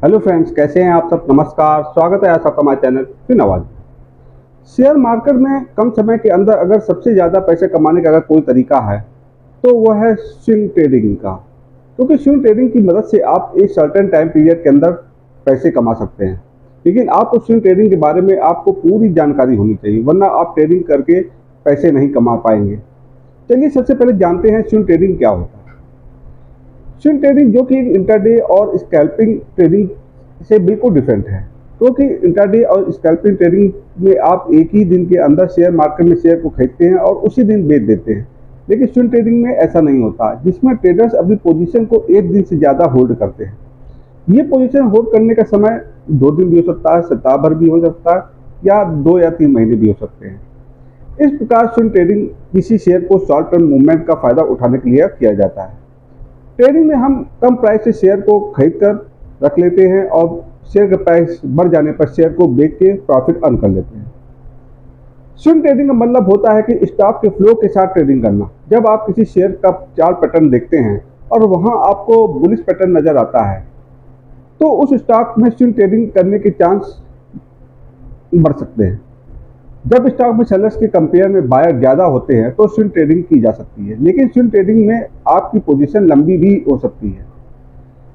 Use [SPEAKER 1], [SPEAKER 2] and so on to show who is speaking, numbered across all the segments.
[SPEAKER 1] Hello friends, कैसे हैं आप सब। नमस्कार, स्वागत है आप सबका हमारे चैनल फिर नवाज। शेयर मार्केट में कम समय के अंदर अगर सबसे ज़्यादा पैसे कमाने का अगर कोई तरीका है तो वह है स्विंग ट्रेडिंग का। क्योंकि स्विंग ट्रेडिंग की मदद से आप एक सर्टेन टाइम पीरियड के अंदर पैसे कमा सकते हैं। लेकिन आपको स्विंग ट्रेडिंग के बारे में आपको पूरी जानकारी होनी चाहिए, वरना आप ट्रेडिंग करके पैसे नहीं कमा पाएंगे। चलिए सबसे पहले जानते हैं स्विंग ट्रेडिंग क्या होता है। स्विंग ट्रेडिंग जो कि इंटरडे और स्कैल्पिंग ट्रेडिंग से बिल्कुल डिफरेंट है। क्योंकि इंटरडे और स्कैल्पिंग ट्रेडिंग में आप एक ही दिन के अंदर शेयर मार्केट में शेयर को खरीदते हैं और उसी दिन बेच देते हैं। लेकिन स्विंग ट्रेडिंग में ऐसा नहीं होता, जिसमें ट्रेडर्स अपनी पोजीशन को एक दिन से ज़्यादा होल्ड करते हैं। ये पोजीशन होल्ड करने का समय 2 दिन भी हो सकता है, सप्ताह भर भी हो सकता है, या 2 या 3 महीने भी हो सकते हैं। इस प्रकार स्विंग ट्रेडिंग किसी शेयर को शॉर्ट टर्म मूवमेंट का फायदा उठाने के लिए किया जाता है। ट्रेडिंग में हम कम प्राइस से शेयर को खरीद कर रख लेते हैं और शेयर का प्राइस बढ़ जाने पर शेयर को बेच के प्रॉफिट अर्न कर लेते हैं। स्विंग ट्रेडिंग का मतलब होता है कि स्टॉक के फ्लो के साथ ट्रेडिंग करना। जब आप किसी शेयर का चार्ट पैटर्न देखते हैं और वहां आपको बुलिश पैटर्न नजर आता है तो उस स्टॉक में स्विंग ट्रेडिंग करने के चांस बढ़ सकते हैं। जब स्टॉक में सेलर्स के कंपेयर में बायर ज़्यादा होते हैं तो स्विंग ट्रेडिंग की जा सकती है, लेकिन स्विंग ट्रेडिंग में आपकी पोजीशन लंबी भी हो सकती है।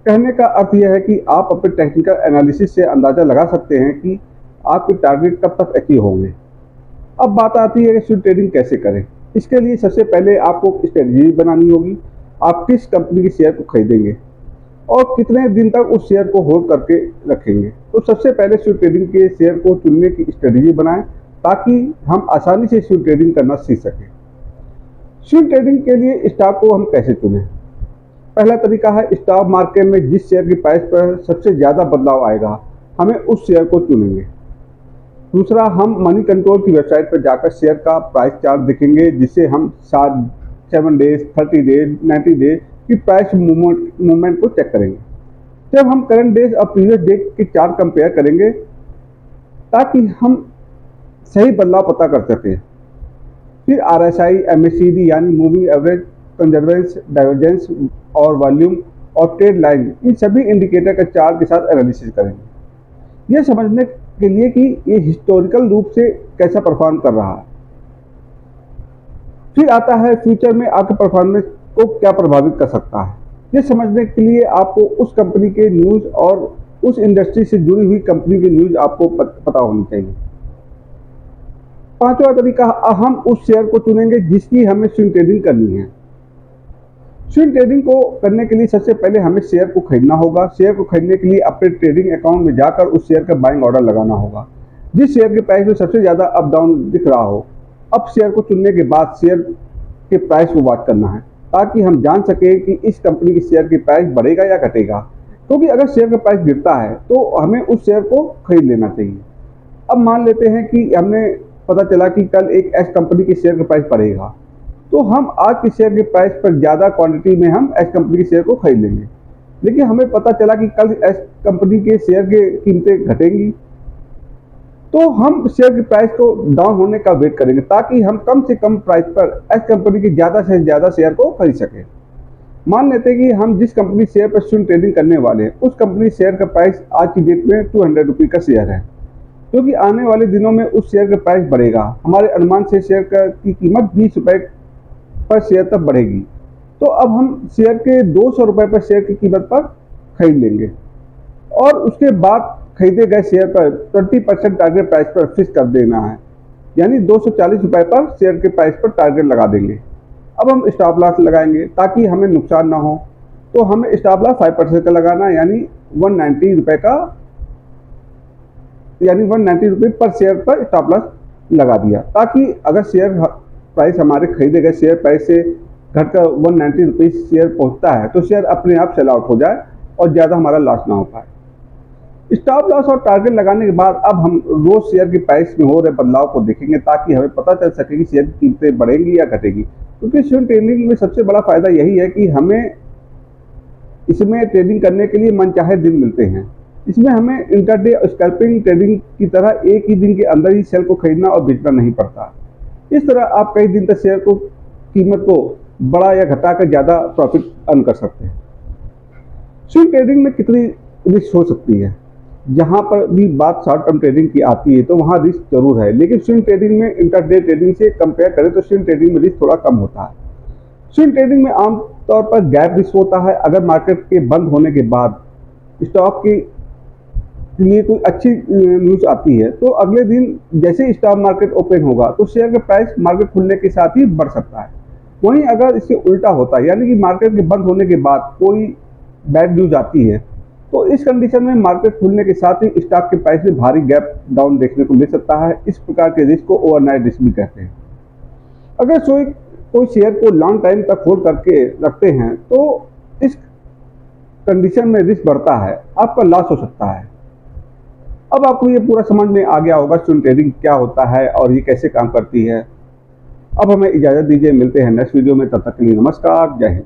[SPEAKER 1] कहने का अर्थ यह है कि आप अपने टेक्निकल एनालिसिस से अंदाज़ा लगा सकते हैं कि आपके टारगेट कब तक अचीव होंगे। अब बात आती है कि स्विंग ट्रेडिंग कैसे करें। इसके लिए सबसे पहले आपको स्ट्रेटजी बनानी होगी। आप किस कंपनी के शेयर को खरीदेंगे और कितने दिन तक उस शेयर को होल्ड करके रखेंगे। तो सबसे पहले स्विंग ट्रेडिंग के शेयर को चुनने की स्ट्रेटजी बनाएं ताकि हम आसानी से स्विंग ट्रेडिंग करना सीख सकें। स्विंग ट्रेडिंग के लिए स्टॉक को हम कैसे चुनें। पहला तरीका है, स्टॉक मार्केट में जिस शेयर की प्राइस पर सबसे ज़्यादा बदलाव आएगा हमें उस शेयर को चुनेंगे। दूसरा, हम मनी कंट्रोल की वेबसाइट पर जाकर शेयर का प्राइस चार्ट देखेंगे, जिससे हम 7 डेज, 30 डेज, 90 डेज की प्राइस मूवमेंट को चेक करेंगे। जब हम करंट डेज और प्रीवियस डे के चार्ट कंपेयर करेंगे ताकि हम सही बदलाव पता कर सकें। फिर RSI, MACD यानी मूविंग एवरेज, कंजर्वेंस, डाइवर्जेंस और वॉल्यूम और ट्रेड लाइन, इन सभी इंडिकेटर का चार्ट के साथ एनालिसिस करेंगे, यह समझने के लिए कि ये हिस्टोरिकल रूप से कैसा परफॉर्म कर रहा है। फिर आता है फ्यूचर में आपके परफॉर्मेंस को क्या प्रभावित कर सकता है। यह समझने के लिए आपको उस कंपनी के न्यूज़ और उस इंडस्ट्री से जुड़ी हुई कंपनी की न्यूज़ आपको पता होनी चाहिए। पांचवा तरीका, हम उस शेयर को चुनेंगे जिसकी हमें स्विंग ट्रेडिंग करनी है। स्विंग ट्रेडिंग को करने के लिए सबसे पहले हमें शेयर को खरीदना होगा। शेयर को खरीदने के लिए अपने ट्रेडिंग अकाउंट में जाकर उस शेयर का बाइंग ऑर्डर लगाना होगा जिस शेयर के प्राइस में सबसे ज़्यादा अप डाउन दिख रहा हो। अब शेयर को चुनने के बाद शेयर के प्राइस को वॉच करना है ताकि हम जान सकें कि इस कंपनी के शेयर की प्राइस बढ़ेगा या घटेगा। क्योंकि अगर शेयर का प्राइस गिरता है तो हमें उस शेयर को खरीद लेना चाहिए। अब मान लेते हैं कि हमने पता चला कि कल एक एस कंपनी के शेयर का प्राइस बढ़ेगा, तो हम आज के शेयर के प्राइस पर ज़्यादा क्वांटिटी में हम एस कंपनी के शेयर को खरीद लेंगे। लेकिन हमें पता चला कि कल एस कंपनी के शेयर की कीमतें घटेंगी, तो हम शेयर के प्राइस को डाउन होने का वेट करेंगे ताकि हम कम से कम प्राइस पर एस कंपनी के ज़्यादा से ज़्यादा शेयर को खरीद सकें। मान लेते हैं कि हम जिस कंपनी शेयर पर स्विंग ट्रेडिंग करने वाले हैं उस कंपनी शेयर का प्राइस आज की डेट में 200 रुपये का शेयर है, क्योंकि आने वाले दिनों में उस शेयर का प्राइस बढ़ेगा। हमारे अनुमान से शेयर की कीमत 20 रुपये पर शेयर तक बढ़ेगी। तो अब हम शेयर के 200 रुपये पर शेयर की कीमत पर खरीद लेंगे और उसके बाद खरीदे गए शेयर पर 20% टारगेट प्राइस पर फिक्स कर देना है, यानी 240 रुपये पर शेयर के प्राइस पर टारगेट लगा देंगे। अब हम स्टॉप लॉस लगाएंगे ताकि हमें नुकसान ना हो। तो हमें स्टॉप लॉस 5% का लगाना, यानी 190 रुपये का, यानी 190 रुपये पर शेयर पर स्टॉप लॉस लगा दिया, ताकि अगर शेयर प्राइस हमारे खरीदे गए शेयर प्राइस से घटकर 190 रुपये शेयर पहुंचता है तो शेयर अपने आप सेल आउट हो जाए और ज़्यादा हमारा लॉस ना हो पाए। स्टॉप लॉस और टारगेट लगाने के बाद अब हम रोज शेयर की प्राइस में हो रहे बदलाव को देखेंगे ताकि हमें पता चल सके कि शेयर की कीमतें बढ़ेंगी या घटेगी। क्योंकि स्विंग ट्रेडिंग में सबसे बड़ा फायदा यही है कि हमें इसमें ट्रेडिंग करने के लिए मनचाहे दिन मिलते हैं। इसमें हमें इंटरडे और स्कैल्पिंग ट्रेडिंग की तरह एक ही दिन के अंदर ही शेयर को खरीदना और बेचना नहीं पड़ता। इस तरह आप कई दिन तक शेयर को कीमत को बढ़ा या घटा कर ज़्यादा प्रॉफिट अर्न कर सकते हैं। स्विंग ट्रेडिंग में कितनी रिस्क हो सकती है। जहाँ पर भी बात शॉर्ट टर्म ट्रेडिंग की आती है तो वहाँ रिस्क जरूर है, लेकिन स्विंग ट्रेडिंग में इंटरडे ट्रेडिंग से कंपेयर करें तो स्विंग ट्रेडिंग में रिस्क थोड़ा कम होता है। स्विंग ट्रेडिंग में आमतौर पर गैप रिस्क होता है। अगर मार्केट के बंद होने के बाद स्टॉक की लिए कोई अच्छी न्यूज आती है तो अगले दिन जैसे ही स्टॉक मार्केट ओपन होगा तो शेयर का प्राइस मार्केट खुलने के साथ ही बढ़ सकता है। वहीं अगर इससे उल्टा होता है, यानी कि मार्केट के बंद होने के बाद कोई बैड न्यूज आती है, तो इस कंडीशन में मार्केट खुलने के साथ ही स्टॉक के प्राइस में भारी गैप डाउन देखने को मिल सकता है। इस प्रकार के रिस्क को ओवरनाइट रिस्क भी कहते हैं। अगर कोई शेयर को लॉन्ग टाइम तक होल्ड करके रखते हैं तो इस कंडीशन में रिस्क बढ़ता है, आपका लॉस हो सकता है। अब आपको ये पूरा समझ में आ गया होगा स्विंग ट्रेडिंग क्या होता है और ये कैसे काम करती है। अब हमें इजाज़त दीजिए, मिलते हैं नेक्स्ट वीडियो में, तब तक के लिए नमस्कार, जय हिंद।